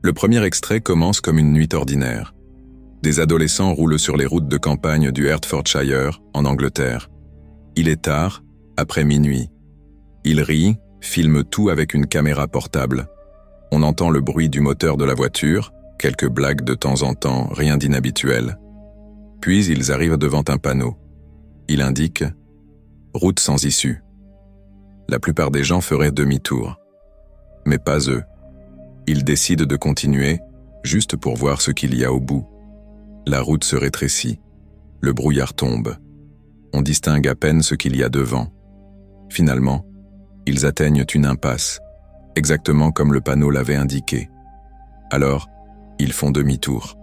Le premier extrait commence comme une nuit ordinaire. Des adolescents roulent sur les routes de campagne du Hertfordshire, en Angleterre. Il est tard, après minuit. Ils rient, filment tout avec une caméra portable. On entend le bruit du moteur de la voiture, quelques blagues de temps en temps, rien d'inhabituel. Puis ils arrivent devant un panneau. Il indique « Route sans issue ». La plupart des gens feraient demi-tour. Mais pas eux. Ils décident de continuer, juste pour voir ce qu'il y a au bout. La route se rétrécit. Le brouillard tombe. On distingue à peine ce qu'il y a devant. Finalement, ils atteignent une impasse, exactement comme le panneau l'avait indiqué. Alors, ils font demi-tour.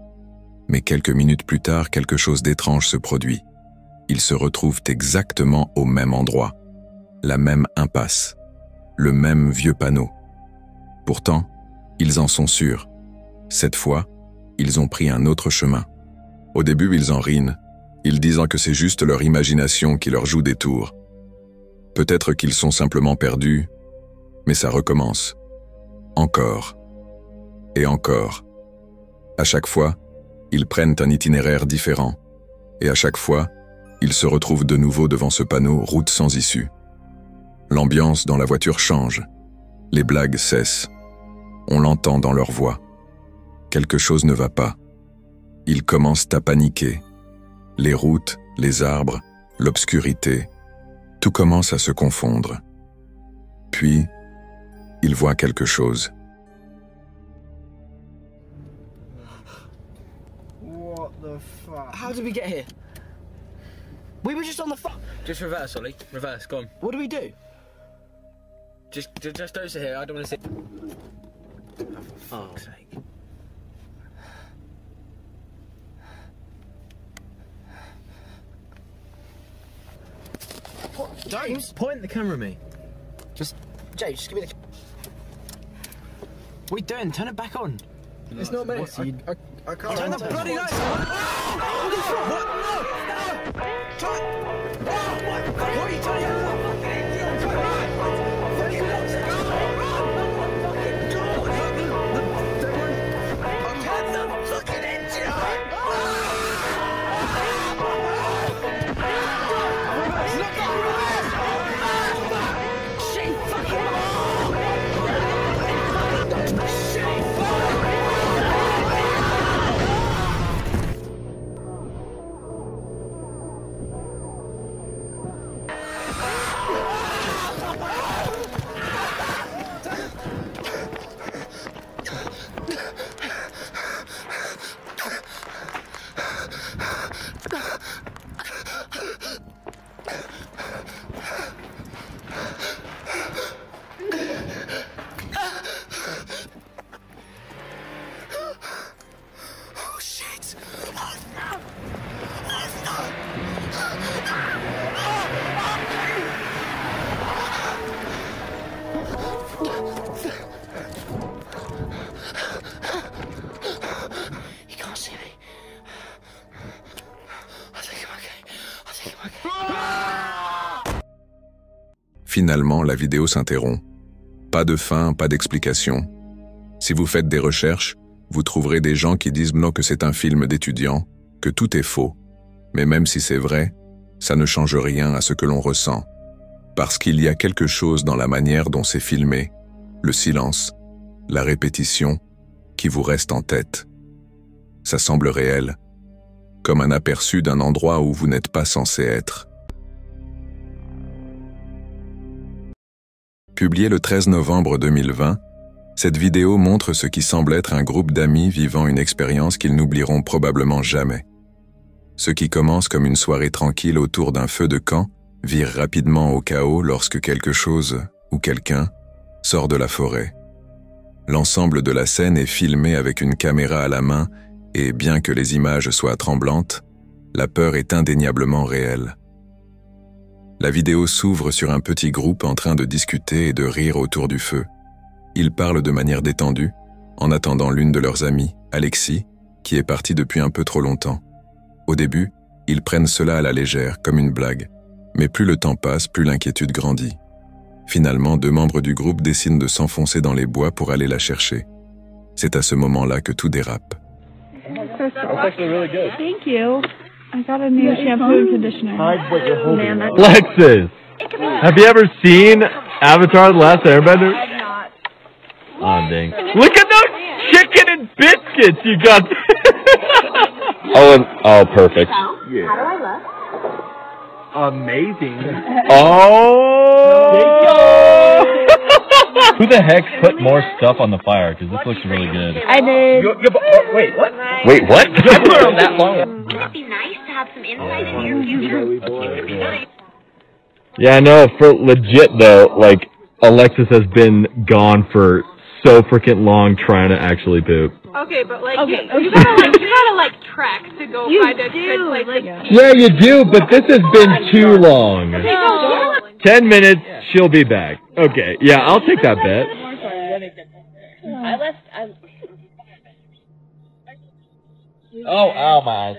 Mais quelques minutes plus tard, quelque chose d'étrange se produit. Ils se retrouvent exactement au même endroit. La même impasse. Le même vieux panneau. Pourtant, ils en sont sûrs. Cette fois, ils ont pris un autre chemin. Au début, ils en rient, ils disant que c'est juste leur imagination qui leur joue des tours. Peut-être qu'ils sont simplement perdus, mais ça recommence. Encore. Et encore. À chaque fois, ils prennent un itinéraire différent. Et à chaque fois, ils se retrouvent de nouveau devant ce panneau « Route sans issue ». L'ambiance dans la voiture change. Les blagues cessent. On l'entend dans leur voix. Quelque chose ne va pas. Ils commencent à paniquer. Les routes, les arbres, l'obscurité, tout commence à se confondre. Puis, ils voient quelque chose. What the fuck? How did we get here? We were just on the Just reverse, Ollie. Reverse, go on. What do we do? Just don't sit here, I don't want to sit. Oh, for fuck's sake. James? Point the camera at me. James, just give me the... What are you doing? Turn it back on. It's not me. I can't. Turn the bloody lights on! What? No! What are you doing? Finalement, la vidéo s'interrompt. Pas de fin, pas d'explication. Si vous faites des recherches, vous trouverez des gens qui disent non que c'est un film d'étudiants, que tout est faux. Mais même si c'est vrai, ça ne change rien à ce que l'on ressent. Parce qu'il y a quelque chose dans la manière dont c'est filmé, le silence, la répétition, qui vous reste en tête. Ça semble réel, comme un aperçu d'un endroit où vous n'êtes pas censé être. Publiée le 13 novembre 2020, cette vidéo montre ce qui semble être un groupe d'amis vivant une expérience qu'ils n'oublieront probablement jamais. Ce qui commence comme une soirée tranquille autour d'un feu de camp vire rapidement au chaos lorsque quelque chose, ou quelqu'un, sort de la forêt. L'ensemble de la scène est filmé avec une caméra à la main et bien que les images soient tremblantes, la peur est indéniablement réelle. La vidéo s'ouvre sur un petit groupe en train de discuter et de rire autour du feu. Ils parlent de manière détendue, en attendant l'une de leurs amies, Alexis, qui est partie depuis un peu trop longtemps. Au début, ils prennent cela à la légère, comme une blague. Mais plus le temps passe, plus l'inquiétude grandit. Finalement, 2 membres du groupe décident de s'enfoncer dans les bois pour aller la chercher. C'est à ce moment-là que tout dérape. That's actually really good. Thank you. I got a new shampoo and conditioner. Hide what you're holding. Man, that's Lexus, have you ever seen Avatar: The Last Airbender? not. Oh, dang. Look at those chicken and biscuits you got. Oh, perfect. Yeah. How do I look? Amazing. Oh! Who the heck put more stuff on the fire? Because this looks really good. I did. Wait, what? Wait, what? I put it on that long. Wouldn't it be nice to have some insight into your future? Yeah, I know. For legit though, like Alexis has been gone for so freaking long trying to actually poop. Okay, but like Okay, you gotta like track to go find a good place to pee. Yeah, you do, but this has been too long. 10 minutes, she'll be back. Okay, yeah, I'll take that bet. Oh, ow, my eyes.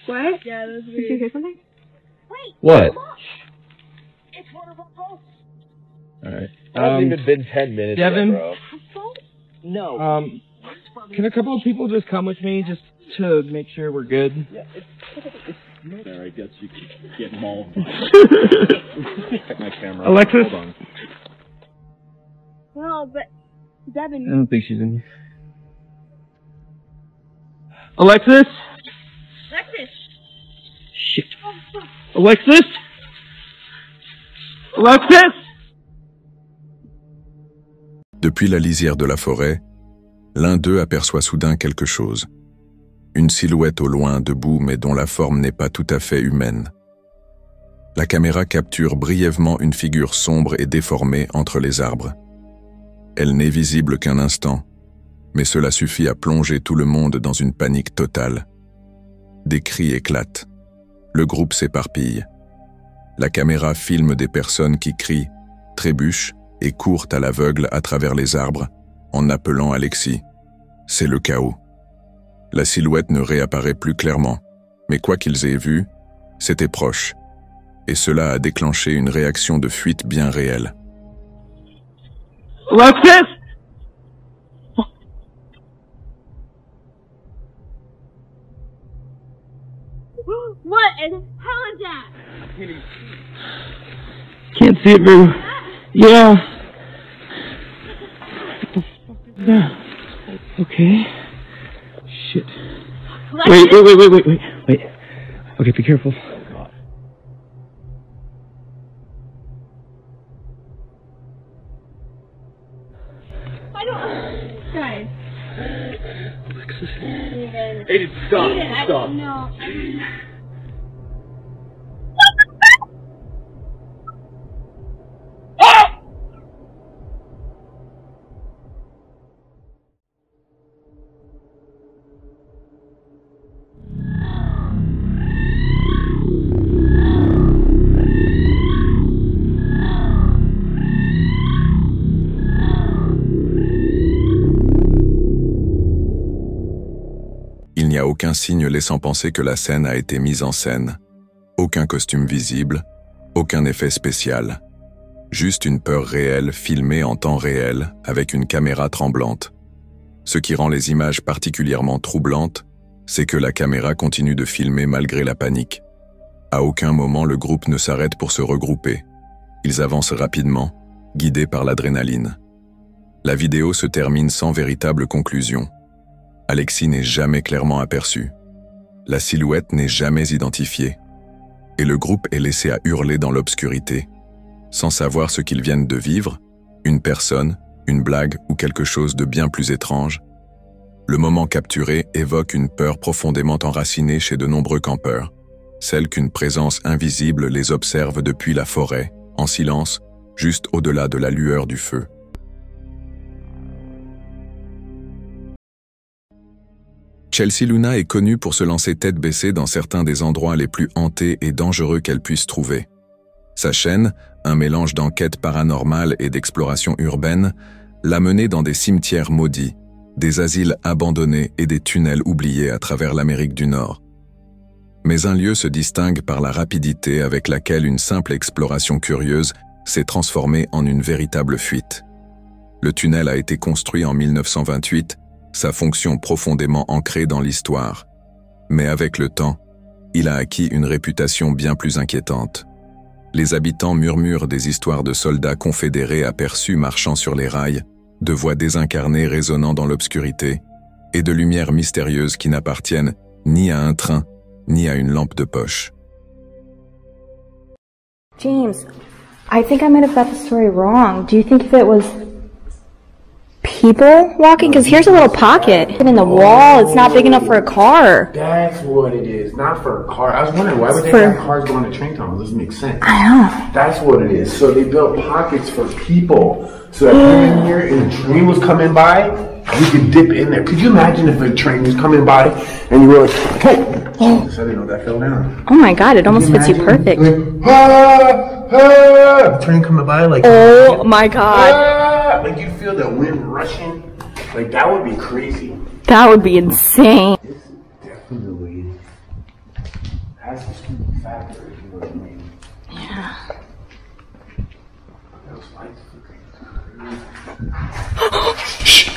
What? Yeah, did you hear something? What? Alright. Hasn't even been 10 minutes Devin? yet, bro. No. Can a couple of people just come with me just to make sure we're good? I guess you can get mauled. My camera. Alexis? Hold on. No, but Devin. I don't think she's in here. Alexis? Alexis. Shit. Alexis? Alexis? Depuis la lisière de la forêt, l'un d'eux aperçoit soudain quelque chose. Une silhouette au loin debout mais dont la forme n'est pas tout à fait humaine. La caméra capture brièvement une figure sombre et déformée entre les arbres. Elle n'est visible qu'un instant, mais cela suffit à plonger tout le monde dans une panique totale. Des cris éclatent. Le groupe s'éparpille. La caméra filme des personnes qui crient, trébuchent et courent à l'aveugle à travers les arbres en appelant Alexis. C'est le chaos. La silhouette ne réapparaît plus clairement, mais quoi qu'ils aient vu, c'était proche. Et cela a déclenché une réaction de fuite bien réelle. Alexis? What in hell is that? Can't see it very well. Yeah. Okay. Shit. Wait. Okay, be careful. I don't. Guys. Aiden, stop. No. Il n'y a aucun signe laissant penser que la scène a été mise en scène. Aucun costume visible, aucun effet spécial. Juste une peur réelle filmée en temps réel avec une caméra tremblante. Ce qui rend les images particulièrement troublantes, c'est que la caméra continue de filmer malgré la panique. À aucun moment le groupe ne s'arrête pour se regrouper. Ils avancent rapidement, guidés par l'adrénaline. La vidéo se termine sans véritable conclusion. Alexis n'est jamais clairement aperçu. La silhouette n'est jamais identifiée. Et le groupe est laissé à hurler dans l'obscurité, sans savoir ce qu'ils viennent de vivre, une personne, une blague ou quelque chose de bien plus étrange. Le moment capturé évoque une peur profondément enracinée chez de nombreux campeurs, celle qu'une présence invisible les observe depuis la forêt, en silence, juste au-delà de la lueur du feu. Chelsea Luna est connue pour se lancer tête baissée dans certains des endroits les plus hantés et dangereux qu'elle puisse trouver. Sa chaîne, un mélange d'enquête paranormale et d'exploration urbaine, l'a menée dans des cimetières maudits, des asiles abandonnés et des tunnels oubliés à travers l'Amérique du Nord. Mais un lieu se distingue par la rapidité avec laquelle une simple exploration curieuse s'est transformée en une véritable fuite. Le tunnel a été construit en 1928 sa fonction profondément ancrée dans l'histoire. Mais avec le temps, il a acquis une réputation bien plus inquiétante. Les habitants murmurent des histoires de soldats confédérés aperçus marchant sur les rails, de voix désincarnées résonnant dans l'obscurité, et de lumières mystérieuses qui n'appartiennent ni à un train, ni à une lampe de poche. James, I think I might have got the story wrong. Do you think if it was people walking? Because here's a little pocket in the wall. It's not big enough for a car. That's what it is. Not for a car. I was wondering, why would they have cars going to train tunnels? Doesn't make sense. I know. That's what it is. So they built pockets for people. So that you're in here and a train was coming by, you could dip in there. Could you imagine if a train was coming by and you were like, hey! Oh, so I didn't know that fell down. Oh my god, it almost fits you perfect. Like, train coming by, like, oh my god. Like you feel the wind rushing. Like that would be crazy. That would be insane. This definitely has a stupid factor, if you know what I mean. Yeah. Those lights Shh.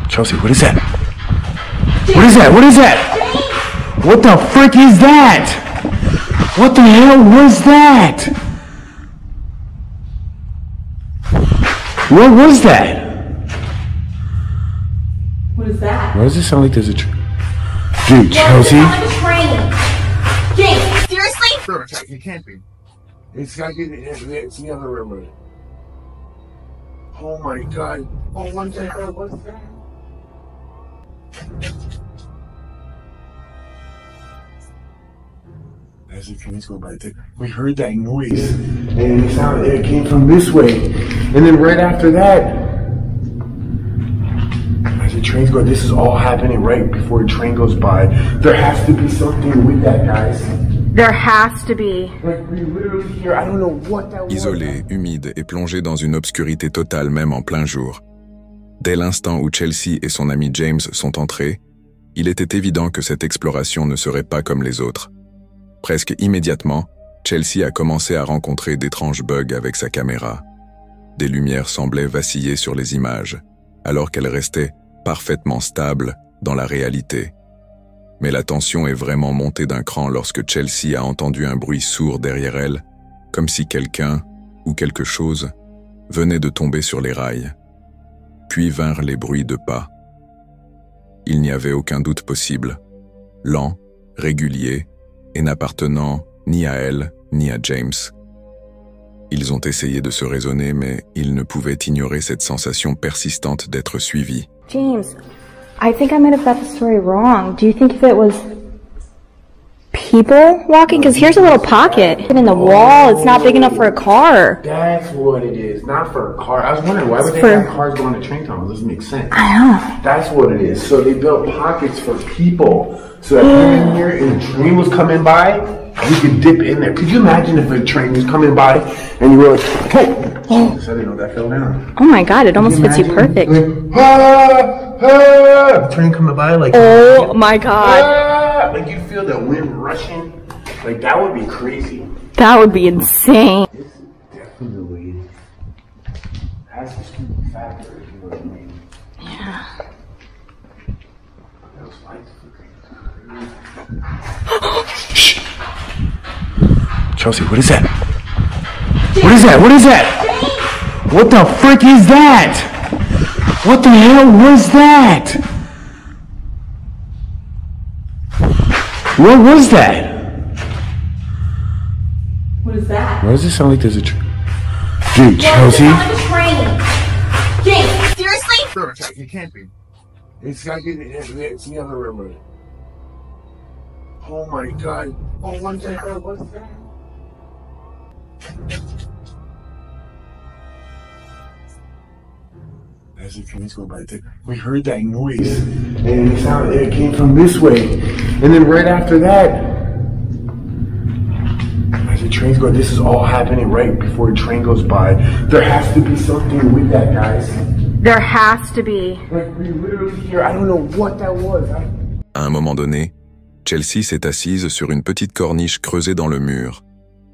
Chelsea, what is that? What is that? What is that? What the frick is that? What the hell was that? What was that? What is that? Why does it sound like there's a Dude, Chelsea? James, seriously? Sure, it can't be. It's gotta be it's the other room. Oh my god. Oh, what the hell was that? As the trains go by, we heard that noise, and it came from this way. And then right after that, as the trains go, this is all happening right before a train goes by. There has to be something with that, guys. There has to be. Like, we literally hear, I don't know what that was. Isolé, humide et plongé dans une obscurité totale même en plein jour. Dès l'instant où Chelsea et son ami James sont entrés, il était évident que cette exploration ne serait pas comme les autres. Presque immédiatement, Chelsea a commencé à rencontrer d'étranges bugs avec sa caméra. Des lumières semblaient vaciller sur les images, alors qu'elles restaient parfaitement stables dans la réalité. Mais la tension est vraiment montée d'un cran lorsque Chelsea a entendu un bruit sourd derrière elle, comme si quelqu'un, ou quelque chose, venait de tomber sur les rails. Puis vinrent les bruits de pas. Il n'y avait aucun doute possible. Lent, régulier, et n'appartenant ni à elle, ni à James. Ils ont essayé de se raisonner, mais ils ne pouvaient ignorer cette sensation persistante d'être suivis. James, I think I might have got the story wrong. Do you think if it was people walking? Because here's a little pocket in the wall. It's not big enough for a car. That's what it is. Not for a car. I was wondering, why would they have cars going to train tunnels? Doesn't make sense. I know. That's what it is. So they built pockets for people. So that you're in here and a train was coming by, you could dip in there. Could you imagine if a train was coming by and you were like, hey! Oh, so I didn't know that fell down. Oh my god, it almost fits you perfect. Like, train coming by, like, oh my god. Like you feel the wind rushing. Like that would be crazy. That would be insane. This definitely has a stupid factor, if you know what I mean. Yeah. Those lights. Shh. Chelsea, what is that? What is that? What is that? What the frick is that? What the hell was that? What was that? What is that? Why does it sound like there's a Dude, Chelsea? James, seriously? Sure, it can't be. It's gotta be it's the other room. Oh my god. Oh, what the hell was that? As the trains go by, we heard that noise, and it came from this way. And then right after that, as the trains go, this is all happening right before a train goes by. There has to be something with that, guys. There has to be. Like, we literally hear, I don't know what that was. À un moment donné, Chelsea s'est assise sur une petite corniche creusée dans le mur,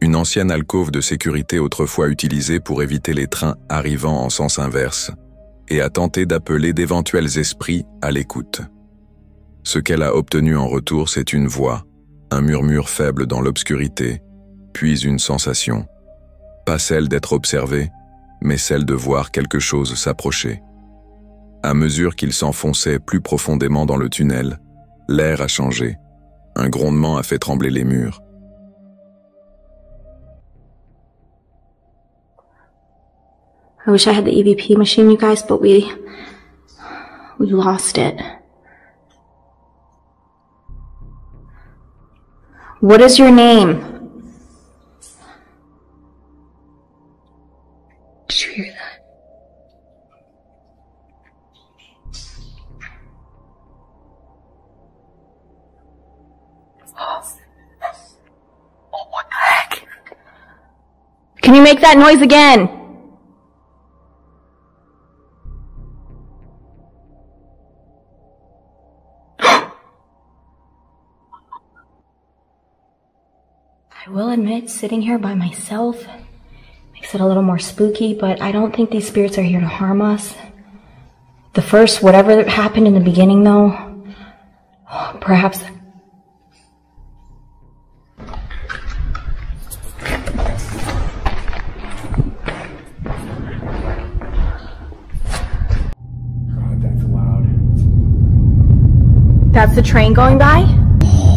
une ancienne alcôve de sécurité autrefois utilisée pour éviter les trains arrivant en sens inverse, et a tenté d'appeler d'éventuels esprits à l'écoute. Ce qu'elle a obtenu en retour, c'est une voix, un murmure faible dans l'obscurité, puis une sensation, pas celle d'être observé, mais celle de voir quelque chose s'approcher. À mesure qu'il s'enfonçait plus profondément dans le tunnel, l'air a changé. Un grondement a fait trembler les murs. I wish I had the EVP machine, you guys, but we lost it. What is your name? Did you hear that? Oh, what the heck? Can you make that noise again? I will admit, sitting here by myself makes it a little more spooky, but I don't think these spirits are here to harm us. The first, whatever happened in the beginning though, perhaps... God, that's loud. That's the train going by?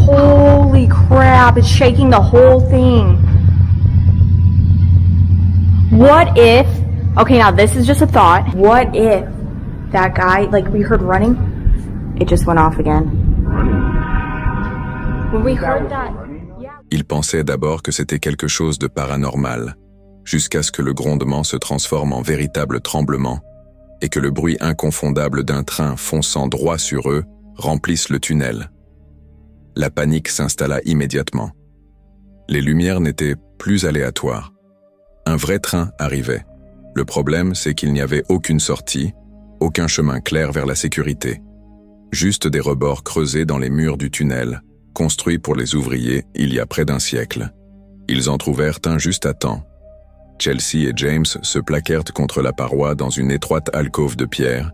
Holy crap, it's shaking the whole thing. What if, okay, now this is just a thought. What if that guy, like we heard running, it just went off again? When we heard that, yeah. Il pensait d'abord que c'était quelque chose de paranormal, jusqu'à ce que le grondement se transforme en véritable tremblement et que le bruit inconfondable d'un train fonçant droit sur eux remplisse le tunnel. La panique s'installa immédiatement. Les lumières n'étaient plus aléatoires. Un vrai train arrivait. Le problème, c'est qu'il n'y avait aucune sortie, aucun chemin clair vers la sécurité. Juste des rebords creusés dans les murs du tunnel, construits pour les ouvriers il y a près d'un siècle. Ils en trouvèrent un juste à temps. Chelsea et James se plaquèrent contre la paroi dans une étroite alcôve de pierre,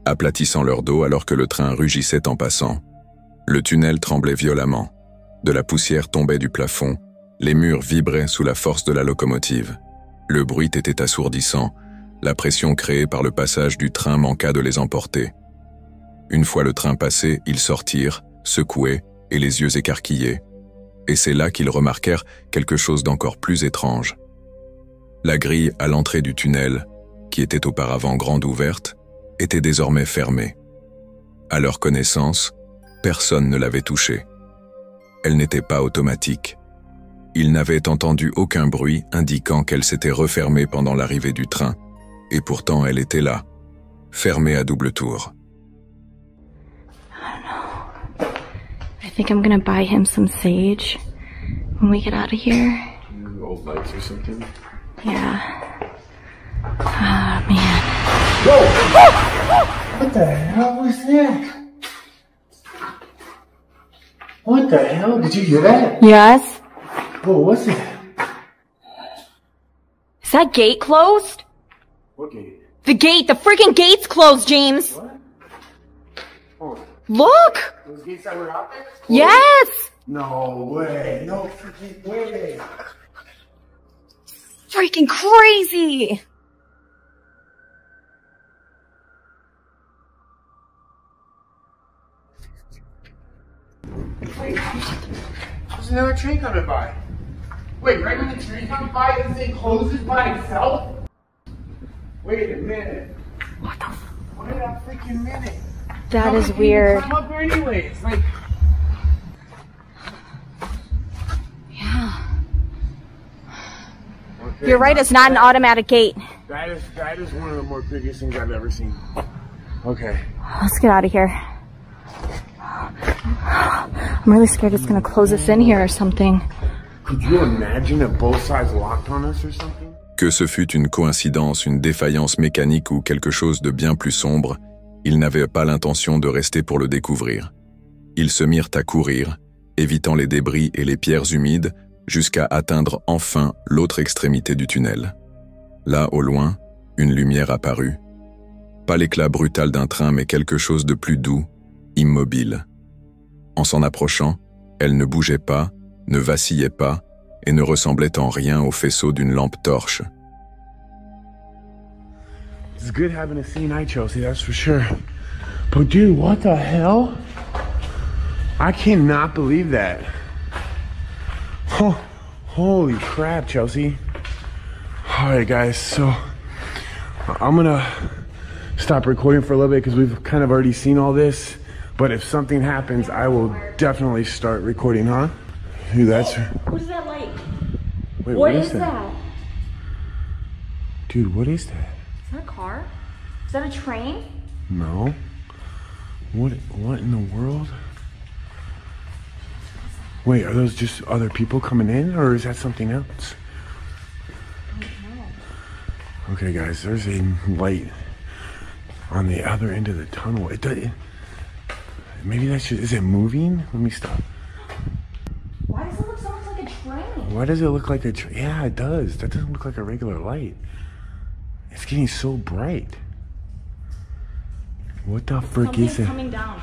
aplatissant leur dos alors que le train rugissait en passant. Le tunnel tremblait violemment. De la poussière tombait du plafond. Les murs vibraient sous la force de la locomotive. Le bruit était assourdissant. La pression créée par le passage du train manqua de les emporter. Une fois le train passé, ils sortirent, secoués et les yeux écarquillés. Et c'est là qu'ils remarquèrent quelque chose d'encore plus étrange. La grille à l'entrée du tunnel, qui était auparavant grande ouverte, était désormais fermée. À leur connaissance, personne ne l'avait touchée. Elle n'était pas automatique. Ils n'avaient entendu aucun bruit indiquant qu'elle s'était refermée pendant l'arrivée du train, et pourtant elle était là, fermée à double tour. I don't know. I think I'm gonna buy him some sage when we get out of here. Old lights or something? Yeah. Ah, man. Whoa! What the hell was that? What the hell? Did you hear that? Yes? Whoa, what's it? Is that gate closed? What gate? The gate! The freaking gate's closed, James! What? Oh, Look! those gates that were out there? Yes! No way. No freaking way. Freaking crazy! Wait, there's another train coming by. Wait, right when the train comes by, this thing closes by itself? Wait a minute. What the Wait a freaking minute. That is How can weird. you climb up there anyways? Like, Yeah. okay, You're right, it's not an automatic gate. That is one of the more biggest things I've ever seen. Okay. Let's get out of here. I'm really scared it's gonna close us in here or something. Could you imagine if both sides locked on us or something? Que ce fût une coïncidence, une défaillance mécanique ou quelque chose de bien plus sombre, ils n'avaient pas l'intention de rester pour le découvrir. Ils se mirent à courir, évitant les débris et les pierres humides, jusqu'à atteindre enfin l'autre extrémité du tunnel. Là, au loin, une lumière apparut. pas l'éclat brutal d'un train mais quelque chose de plus doux, immobile. En s'en approchant, elle ne bougeait pas, ne vacillait pas et ne ressemblait en rien au faisceau d'une lampe torche. It's good having a sea night, Chelsea, that's for sure. But dude, what the hell? I cannot believe that. Oh, holy crap, Chelsea. Alright guys, so I'm gonna stop recording for a little bit because we've kind of already seen all this. But if something happens, I will definitely start recording, huh? Dude, that's... What is that like? Wait, what is that? Dude, what is that? Is that a car? Is that a train? No. What in the world? Wait, are those just other people coming in, or is that something else? I don't know. Okay, guys, there's a light on the other end of the tunnel. Maybe that's just, is it moving? Let me stop. Why does it look so much like a train? Why does it look like a train? Yeah, it does. That doesn't look like a regular light. It's getting so bright. What the frick is it? Something's coming down.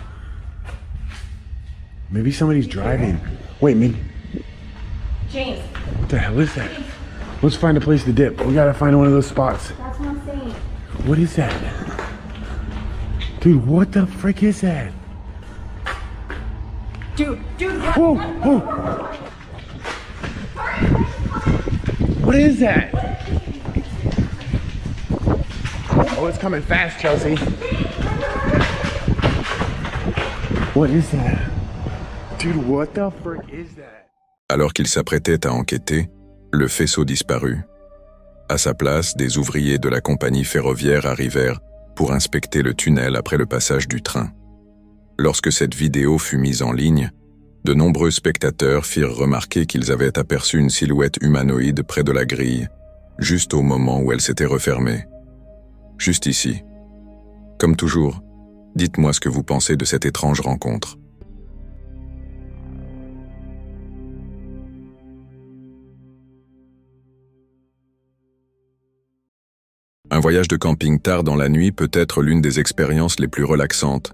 Maybe somebody's driving. Wait, maybe. James. What the hell is that? Let's find a place to dip. We gotta find one of those spots. That's what I'm saying. What is that? Dude, what the frick is that? Dude, Whoa, whoa. What is that? Oh, it's coming fast, Chelsea. What is that? Dude, what the frick is that? Alors qu'il s'apprêtait à enquêter, le faisceau disparut. À sa place, des ouvriers de la compagnie ferroviaire arrivèrent pour inspecter le tunnel après le passage du train. Lorsque cette vidéo fut mise en ligne, de nombreux spectateurs firent remarquer qu'ils avaient aperçu une silhouette humanoïde près de la grille, juste au moment où elle s'était refermée. Juste ici. Comme toujours, dites-moi ce que vous pensez de cette étrange rencontre. Un voyage de camping tard dans la nuit peut être l'une des expériences les plus relaxantes,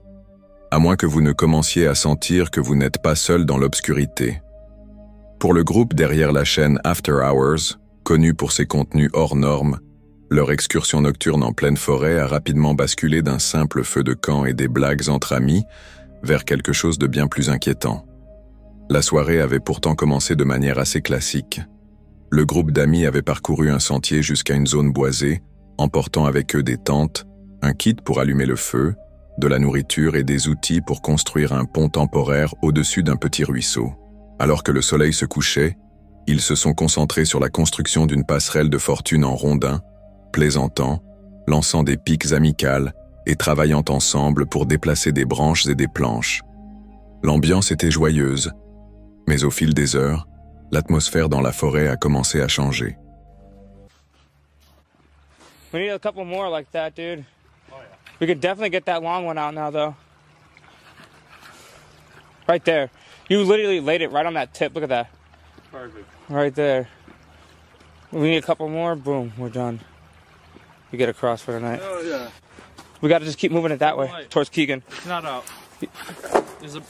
à moins que vous ne commenciez à sentir que vous n'êtes pas seul dans l'obscurité. Pour le groupe derrière la chaîne After Hours, connu pour ses contenus hors normes, leur excursion nocturne en pleine forêt a rapidement basculé d'un simple feu de camp et des blagues entre amis vers quelque chose de bien plus inquiétant. La soirée avait pourtant commencé de manière assez classique. Le groupe d'amis avait parcouru un sentier jusqu'à une zone boisée, emportant avec eux des tentes, un kit pour allumer le feu, de la nourriture et des outils pour construire un pont temporaire au-dessus d'un petit ruisseau. Alors que le soleil se couchait, ils se sont concentrés sur la construction d'une passerelle de fortune en rondins, plaisantant, lançant des piques amicales et travaillant ensemble pour déplacer des branches et des planches. L'ambiance était joyeuse, mais au fil des heures, l'atmosphère dans la forêt a commencé à changer. We need a couple more like that, dude. Oh, yeah. We could definitely get that long one out now, though. Right there. You literally laid it right on that tip. Look at that. Perfect. Right there. We need a couple more. Boom, we're done. We get across for tonight. Oh, yeah. We gotta just keep moving it that way, towards Keegan. It's not out. There's a...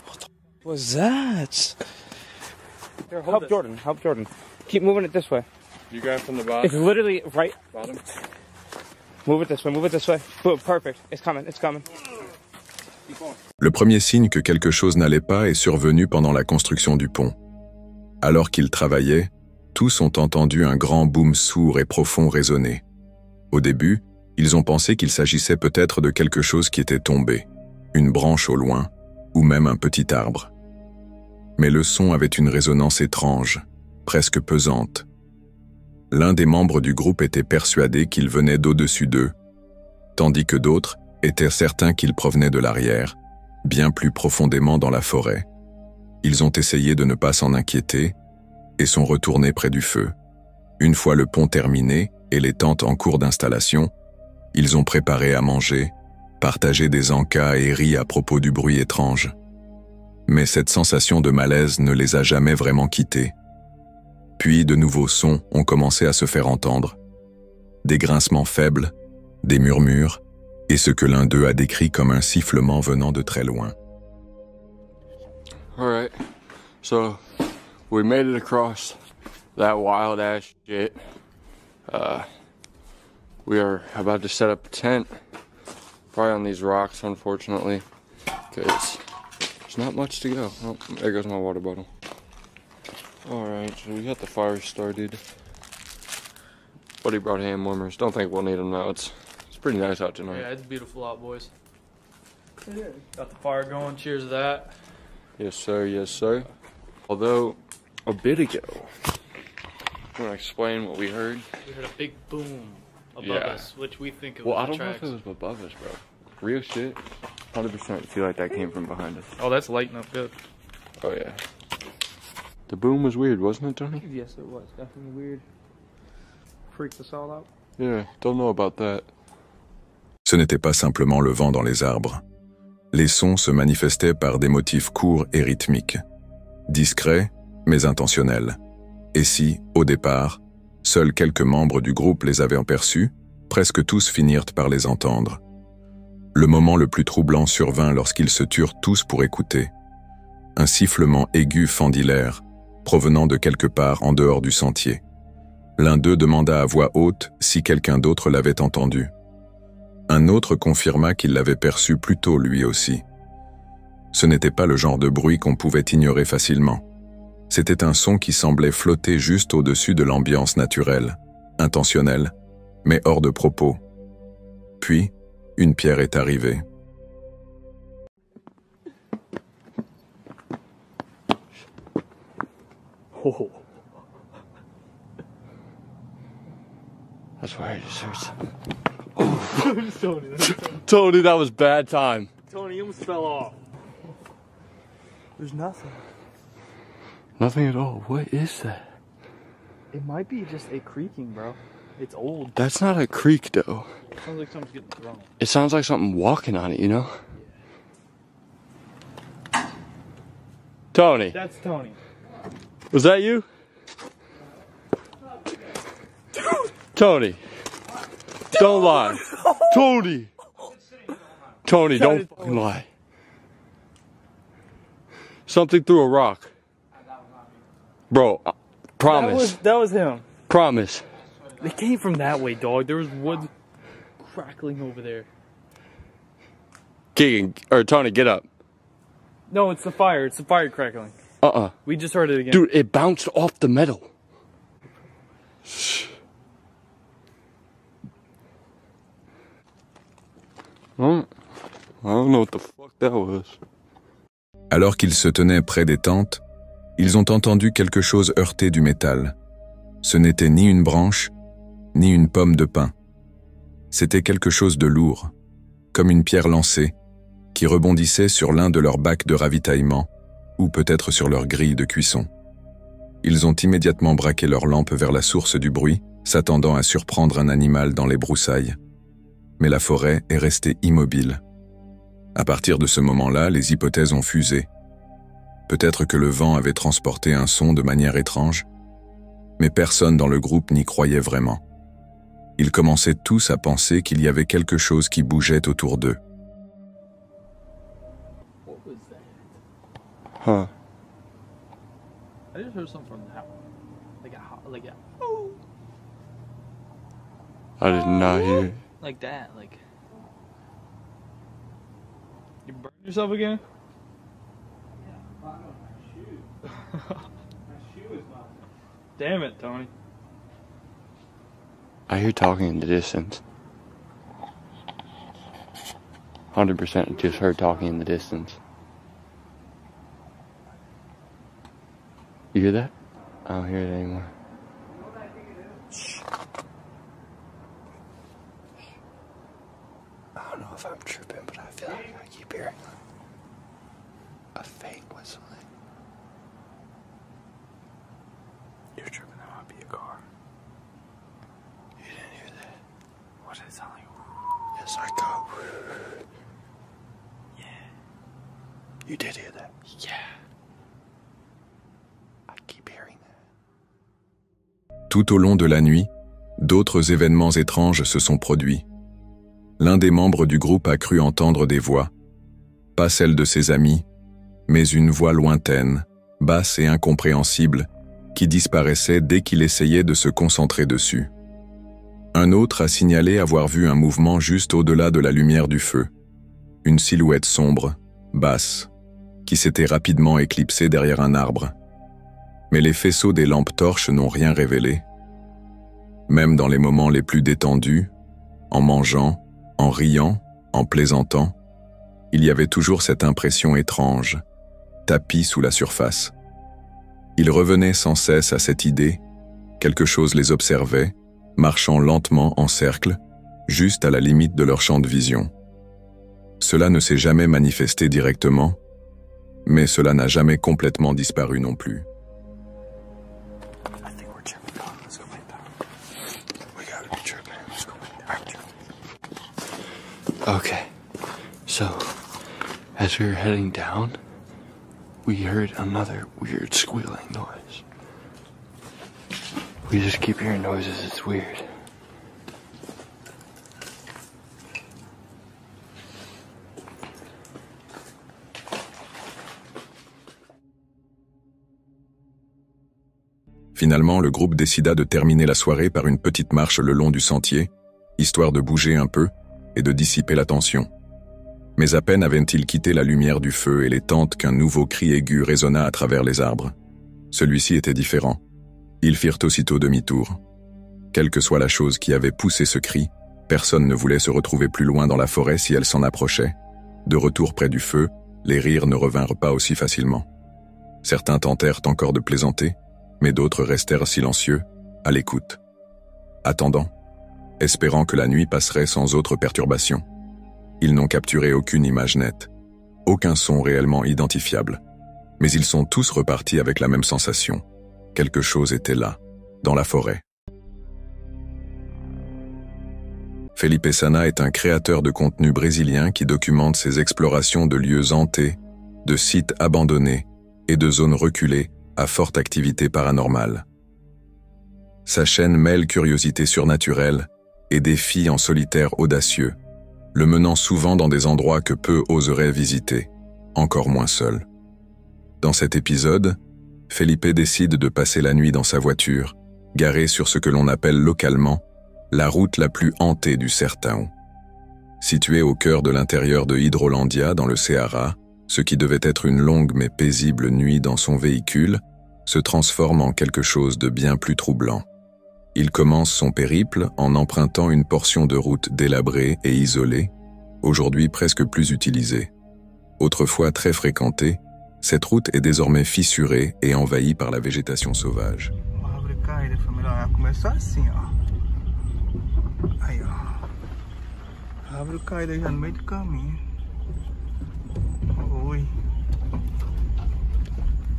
What the was that? Here, help Jordan, help Jordan. Keep moving it this way. You grab from the bottom? It's literally right. Bottom? Move it this way, move it this way. Boom, perfect. It's coming, it's coming. Le premier signe que quelque chose n'allait pas est survenu pendant la construction du pont. Alors qu'ils travaillaient, tous ont entendu un grand boom sourd et profond résonner. Au début, ils ont pensé qu'il s'agissait peut-être de quelque chose qui était tombé, une branche au loin, ou même un petit arbre. Mais le son avait une résonance étrange, presque pesante. L'un des membres du groupe était persuadé qu'il venait d'au-dessus d'eux, tandis que d'autres étaient certains qu'il provenait de l'arrière, bien plus profondément dans la forêt. Ils ont essayé de ne pas s'en inquiéter et sont retournés près du feu. Une fois le pont terminé et les tentes en cours d'installation, ils ont préparé à manger, partagé des encas et ri à propos du bruit étrange. Mais cette sensation de malaise ne les a jamais vraiment quittés. Puis de nouveaux sons ont commencé à se faire entendre. Des grincements faibles, des murmures, et ce que l'un d'eux a décrit comme un sifflement venant de très loin. Alright, so we made it across that wild ass shit. We are about to set up a tent, probably on these rocks, unfortunately, because there's not much to go. Oh, there goes my water bottle. Alright, so we got the fire started. Buddy brought hand warmers. Don't think we'll need them now. It's pretty nice out tonight. Yeah, it's beautiful out, boys. Got the fire going. Cheers to that. Yes, sir. Yes, sir. Although, a bit ago, I'm gonna explain what we heard. We heard a big boom above us, which we think of Well, as I don't tracks. know if it was above us, bro. Real shit. 100% feel like that came from behind us. Oh, that's lighting up good. Oh, yeah. The boom was weird, wasn't it, Tony? Yes, it was. Definitely weird. Freaked us all out. Yeah, don't know about that. Ce n'était pas simplement le vent dans les arbres. Les sons se manifestaient par des motifs courts et rythmiques, discrets mais intentionnels. Et si, au départ, seuls quelques membres du groupe les avaient aperçus, presque tous finirent par les entendre. Le moment le plus troublant survint lorsqu'ils se turent tous pour écouter. Un sifflement aigu fendit l'air, provenant de quelque part en dehors du sentier. L'un d'eux demanda à voix haute si quelqu'un d'autre l'avait entendu. Un autre confirma qu'il l'avait perçu plus tôt lui aussi. Ce n'était pas le genre de bruit qu'on pouvait ignorer facilement. C'était un son qui semblait flotter juste au-dessus de l'ambiance naturelle, intentionnelle, mais hors de propos. Puis, une pierre est arrivée. Oh. That's why it just hurts. Tony, that was bad time. Tony, you almost fell off. There's nothing. Nothing at all. What is that? It might be just a creaking, bro. It's old. That's not a creak, though. Sounds like something's getting thrown. It sounds like something walking on it, you know? Tony. That's Tony. Was that you? Tony. Don't lie. Tony. Tony, don't fucking lie. Something threw a rock. Bro, promise. That was him. Promise. It came from that way, dog. There was wood crackling over there. Keegan, or Tony, get up. No, it's the fire. It's the fire crackling. We just heard it again. Dude, it bounced off the metal. I don't know what the fuck that was. Alors qu'ils se tenaient près des tentes, ils ont entendu quelque chose heurter du métal. Ce n'était ni une branche, ni une pomme de pin. C'était quelque chose de lourd, comme une pierre lancée, qui rebondissait sur l'un de leurs bacs de ravitaillement, ou peut-être sur leur grille de cuisson. Ils ont immédiatement braqué leur lampe vers la source du bruit, s'attendant à surprendre un animal dans les broussailles. Mais la forêt est restée immobile. À partir de ce moment-là, les hypothèses ont fusé. Peut-être que le vent avait transporté un son de manière étrange, mais personne dans le groupe n'y croyait vraiment. Ils commençaient tous à penser qu'il y avait quelque chose qui bougeait autour d'eux. What was that? Huh. I just heard something from the house. Like a I did not hear it. like that, like. You burned yourself again? Yeah, my shoe. My shoe is not. Damn it, Tony. I hear talking in the distance. 100% just heard talking in the distance. You hear that? I don't hear it anymore. I don't know if I'm tripping, but I feel like I keep hearing a faint whistling. You're tripping, that might be a car. You didn't hear that? What did it sound like? Yes, I got. Yeah. You did hear that? Yeah. I keep hearing that. Tout au long de la nuit, d'autres événements étranges se sont produits. l'un des membres du groupe a cru entendre des voix, pas celle de ses amis, mais une voix lointaine, basse et incompréhensible, qui disparaissait dès qu'il essayait de se concentrer dessus. Un autre a signalé avoir vu un mouvement juste au-delà de la lumière du feu, une silhouette sombre, basse, qui s'était rapidement éclipsée derrière un arbre. Mais les faisceaux des lampes torches n'ont rien révélé. Même dans les moments les plus détendus, en mangeant, en riant, en plaisantant, il y avait toujours cette impression étrange, tapie sous la surface. Ils revenaient sans cesse à cette idée, quelque chose les observait, marchant lentement en cercle, juste à la limite de leur champ de vision. Cela ne s'est jamais manifesté directement, mais cela n'a jamais complètement disparu non plus. Okay, so as we were heading down, we heard another weird squealing noise. We just keep hearing noises, it's weird. Finalement, le groupe décida de terminer la soirée par une petite marche le long du sentier, histoire de bouger un peu et de dissiper la tension. Mais à peine avaient-ils quitté la lumière du feu et les tentes qu'un nouveau cri aigu résonna à travers les arbres. Celui-ci était différent. Ils firent aussitôt demi-tour. Quelle que soit la chose qui avait poussé ce cri, personne ne voulait se retrouver plus loin dans la forêt si elle s'en approchait. De retour près du feu, les rires ne revinrent pas aussi facilement. Certains tentèrent encore de plaisanter, mais d'autres restèrent silencieux, à l'écoute, attendant, espérant que la nuit passerait sans autre perturbation. Ils n'ont capturé aucune image nette, aucun son réellement identifiable, mais ils sont tous repartis avec la même sensation. Quelque chose était là, dans la forêt. Felipe Sana est un créateur de contenu brésilien qui documente ses explorations de lieux hantés, de sites abandonnés et de zones reculées à forte activité paranormale. Sa chaîne mêle curiosité surnaturelle et défis en solitaire audacieux, le menant souvent dans des endroits que peu oseraient visiter, encore moins seul. Dans cet épisode, Felipe décide de passer la nuit dans sa voiture, garée sur ce que l'on appelle localement la route la plus hantée du Sertão. Située au cœur de l'intérieur de Hidrolândia dans le Ceará, ce qui devait être une longue mais paisible nuit dans son véhicule, se transforme en quelque chose de bien plus troublant. Il commence son périple en empruntant une portion de route délabrée et isolée, aujourd'hui presque plus utilisée. Autrefois très fréquentée, cette route est désormais fissurée et envahie par la végétation sauvage. Oi.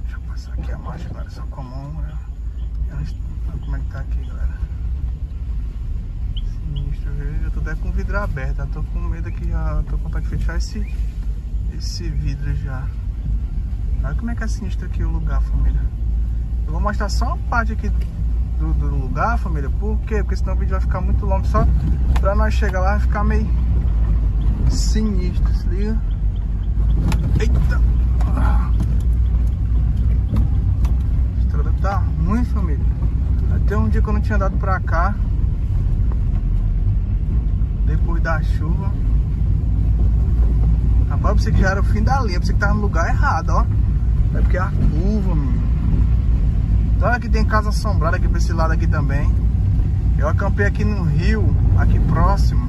Deixa eu passar aqui a marcha, galera, só com a mão, né? Como é que tá aqui, galera? Sinistro, eu tô até com o vidro aberto, eu tô com medo aqui, já tô com vontade de fechar esse vidro já. Olha como é que é sinistro aqui o lugar, família. Eu vou mostrar só uma parte aqui do lugar, família. Por quê? Porque senão o vídeo vai ficar muito longo, só pra nós chegar lá vai ficar meio sinistro, se liga? Eita! A estrada tá ruim, família. Até um dia que eu não tinha andado pra cá, depois da chuva. Rapaz, eu pensei que já era o fim da linha, eu pensei que tava no lugar errado, ó. É porque é a curva, menino. Então aqui tem casa assombrada aqui pra esse lado aqui também. Eu acampei aqui no rio, aqui próximo.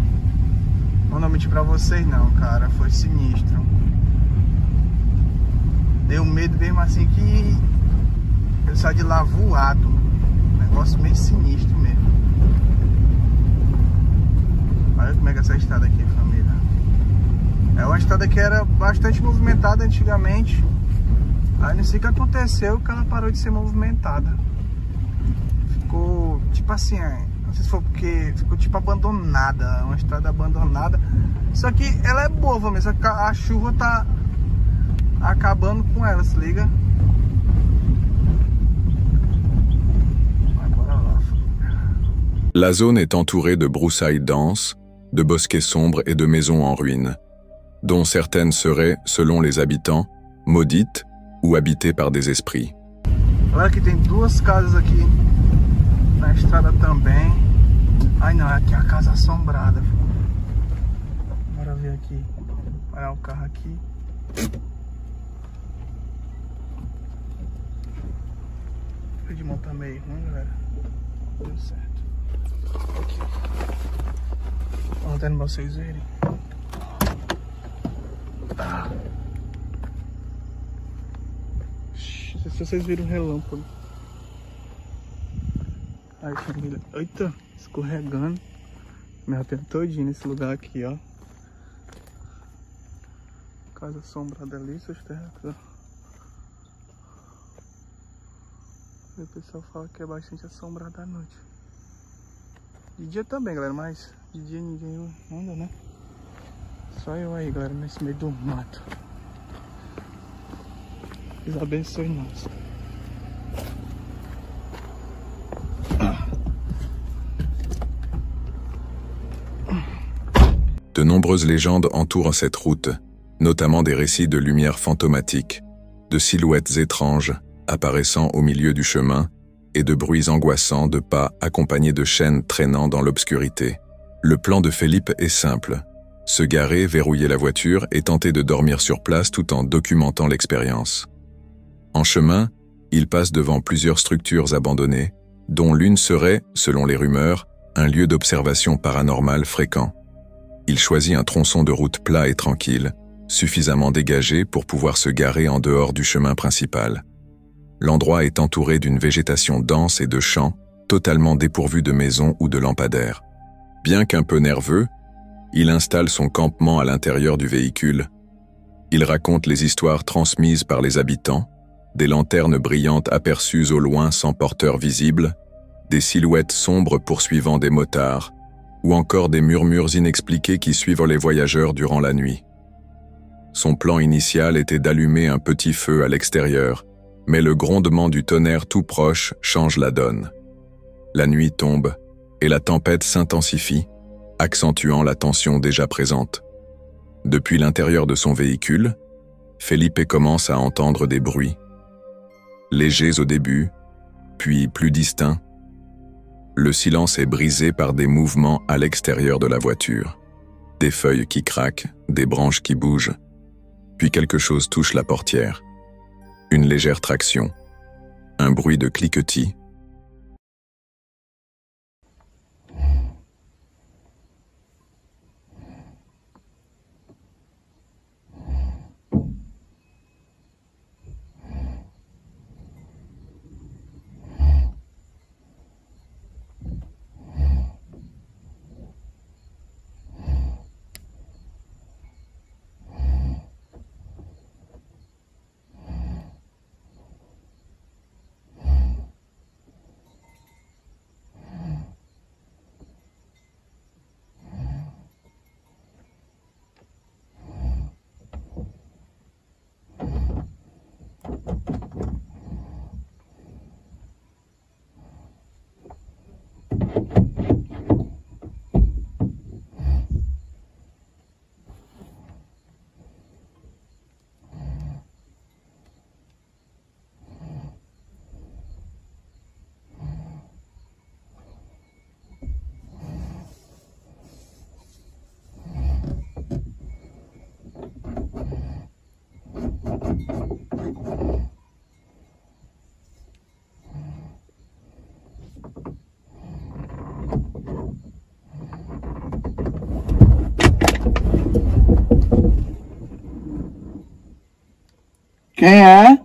Não vou mentir pra vocês não, cara, foi sinistro. Deu medo mesmo assim que eu saí de lá voado. Negócio meio sinistro mesmo. Olha como é que é essa estrada aqui, família. É uma estrada que era bastante movimentada antigamente. Aí não sei o que aconteceu que ela parou de ser movimentada. Ficou tipo assim, não sei se foi porque ficou tipo abandonada. Uma estrada abandonada. Só que ela é boa, família. Só que a chuva tá acabando com ela, se liga. La zone est entourée de broussailles denses, de bosquets sombres et de maisons en ruine, dont certaines seraient, selon les habitants, maudites ou habitées par des esprits. Olha que tem duas casas aqui na estrada também. Ai não, aqui é a casa assombrada. Bora ver aqui. Parar o carro aqui. O de mão tá meio ruim, galera. Deu certo. Aqui. Vou rodando pra vocês verem. Ah. Não sei se vocês viram o relâmpago. Aí, família. Eita, escorregando. Me arrependo todinho nesse lugar aqui, ó. Casa assombrada ali, seus terras. O pessoal fala que é bastante assombrada à noite. De dia também, galera, mas de dia ninguém anda, né? Só eu aí, galera, nesse meio do mato. Deus abençoe nós. De nombreuses légendes entourent cette route, notamment des récits de lumières fantomatiques, de silhouettes étranges apparaissant au milieu du chemin et de bruits angoissants de pas accompagnés de chaînes traînant dans l'obscurité. Le plan de Felipe est simple. Se garer, verrouiller la voiture et tenter de dormir sur place tout en documentant l'expérience. En chemin, il passe devant plusieurs structures abandonnées, dont l'une serait, selon les rumeurs, un lieu d'observation paranormale fréquent. Il choisit un tronçon de route plat et tranquille, suffisamment dégagé pour pouvoir se garer en dehors du chemin principal. L'endroit est entouré d'une végétation dense et de champs, totalement dépourvus de maisons ou de lampadaires. Bien qu'un peu nerveux, il installe son campement à l'intérieur du véhicule. Il raconte les histoires transmises par les habitants, des lanternes brillantes aperçues au loin sans porteur visible, des silhouettes sombres poursuivant des motards, ou encore des murmures inexpliqués qui suivent les voyageurs durant la nuit. Son plan initial était d'allumer un petit feu à l'extérieur, mais le grondement du tonnerre tout proche change la donne. La nuit tombe et la tempête s'intensifie, accentuant la tension déjà présente. Depuis l'intérieur de son véhicule, Felipe commence à entendre des bruits. Légers au début, puis plus distincts. Le silence est brisé par des mouvements à l'extérieur de la voiture. Des feuilles qui craquent, des branches qui bougent. Puis quelque chose touche la portière. Une légère traction. Un bruit de cliquetis. Quem é?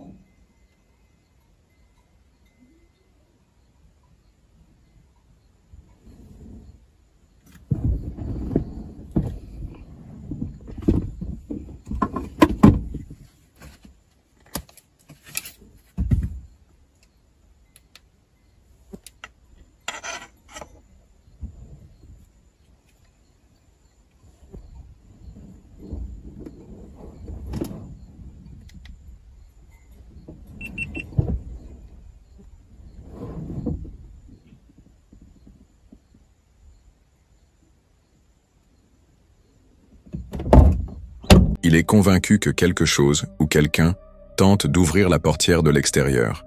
Il est convaincu que quelque chose ou quelqu'un tente d'ouvrir la portière de l'extérieur.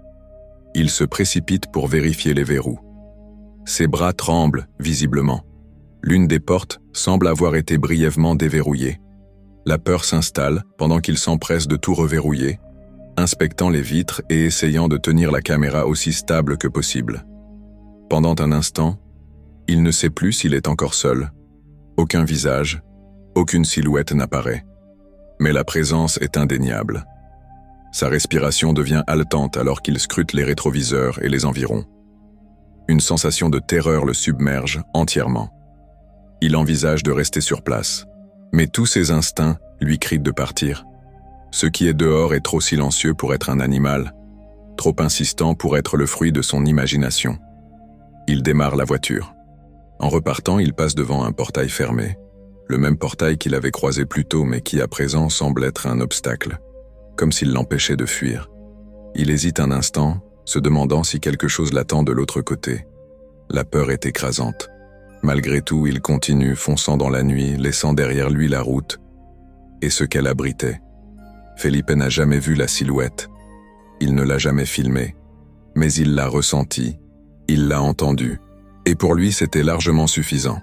Il se précipite pour vérifier les verrous. Ses bras tremblent visiblement. L'une des portes semble avoir été brièvement déverrouillée. La peur s'installe pendant qu'il s'empresse de tout reverrouiller, inspectant les vitres et essayant de tenir la caméra aussi stable que possible. Pendant un instant, il ne sait plus s'il est encore seul. Aucun visage, aucune silhouette n'apparaît. Mais la présence est indéniable. Sa respiration devient haletante alors qu'il scrute les rétroviseurs et les environs. Une sensation de terreur le submerge entièrement. Il envisage de rester sur place, mais tous ses instincts lui crient de partir. Ce qui est dehors est trop silencieux pour être un animal, trop insistant pour être le fruit de son imagination. Il démarre la voiture. En repartant, il passe devant un portail fermé, le même portail qu'il avait croisé plus tôt mais qui à présent semble être un obstacle, comme s'il l'empêchait de fuir. Il hésite un instant, se demandant si quelque chose l'attend de l'autre côté. La peur est écrasante. Malgré tout, il continue, fonçant dans la nuit, laissant derrière lui la route et ce qu'elle abritait. Felipe n'a jamais vu la silhouette. Il ne l'a jamais filmée, mais il l'a ressentie, il l'a entendue, et pour lui c'était largement suffisant.